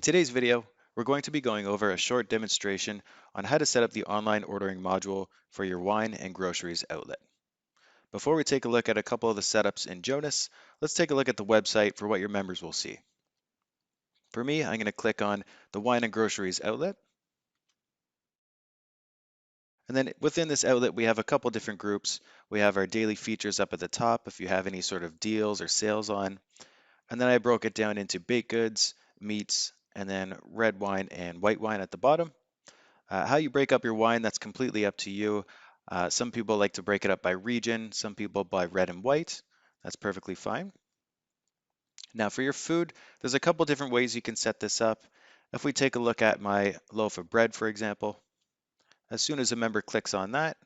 In today's video, we're going to be going over a short demonstration on how to set up the online ordering module for your wine and groceries outlet. Before we take a look at a couple of the setups in Jonas, let's take a look at the website for what your members will see. For me, I'm going to click on the wine and groceries outlet. And then within this outlet, we have a couple different groups. We have our daily features up at the top if you have any sort of deals or sales on. And then I broke it down into baked goods, meats, and then red wine and white wine at the bottom. How you break up your wine, that's completely up to you. Some people like to break it up by region, some people by red and white. That's perfectly fine. Now for your food, there's a couple different ways you can set this up. If we take a look at my loaf of bread, for example, as soon as a member clicks on that,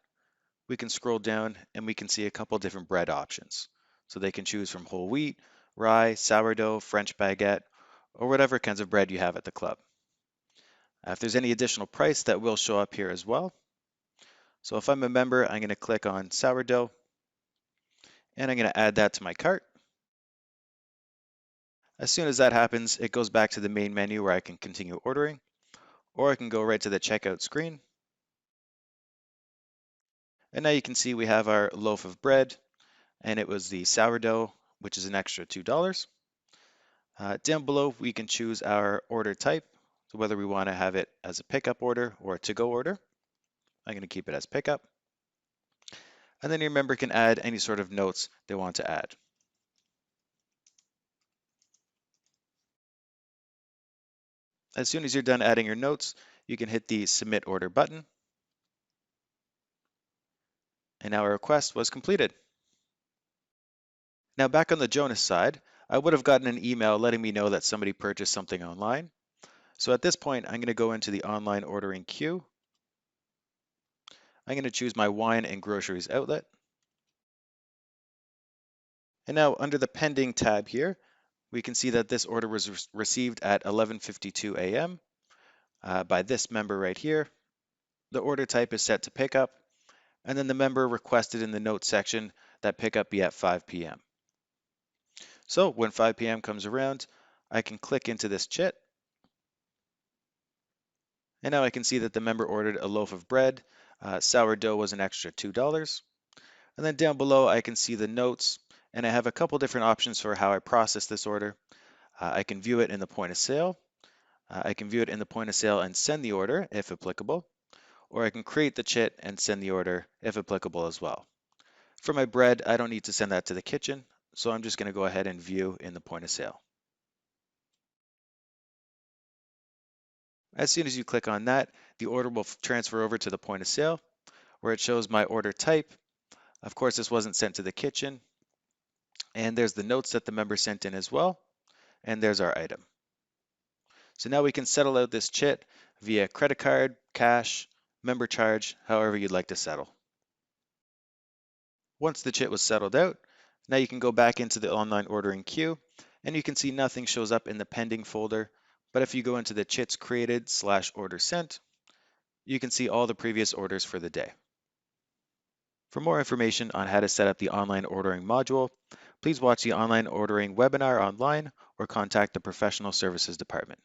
we can scroll down and we can see a couple different bread options. So they can choose from whole wheat, rye, sourdough, French baguette, or whatever kinds of bread you have at the club. If there's any additional price, that will show up here as well. So if I'm a member, I'm going to click on sourdough and I'm going to add that to my cart. As soon as that happens, it goes back to the main menu where I can continue ordering, or I can go right to the checkout screen. And now you can see we have our loaf of bread, and it was the sourdough, which is an extra $2. Down below, we can choose our order type, so whether we want to have it as a pickup order or a to-go order. I'm going to keep it as pickup. And then your member can add any sort of notes they want to add. As soon as you're done adding your notes, you can hit the Submit Order button. And now our request was completed. Now back on the Jonas side, I would have gotten an email letting me know that somebody purchased something online. So at this point, I'm going to go into the online ordering queue. I'm going to choose my wine and groceries outlet. And now under the pending tab here, we can see that this order was received at 11:52 a.m. By this member right here. The order type is set to pickup, and then the member requested in the notes section that pickup be at 5 p.m. So when 5 p.m. comes around, I can click into this chit. And now I can see that the member ordered a loaf of bread. Sourdough was an extra $2. And then down below, I can see the notes, and I have a couple different options for how I process this order. I can view it in the point of sale. I can view it in the point of sale and send the order if applicable, or I can create the chit and send the order if applicable as well. For my bread, I don't need to send that to the kitchen, so I'm just going to go ahead and view in the point of sale. As soon as you click on that, the order will transfer over to the point of sale where it shows my order type. Of course, this wasn't sent to the kitchen. And there's the notes that the member sent in as well. And there's our item. So now we can settle out this chit via credit card, cash, member charge, however you'd like to settle. Once the chit was settled out, now you can go back into the online ordering queue and you can see nothing shows up in the pending folder. But if you go into the chits created / order sent, you can see all the previous orders for the day. For more information on how to set up the online ordering module, please watch the online ordering webinar online or contact the professional services department.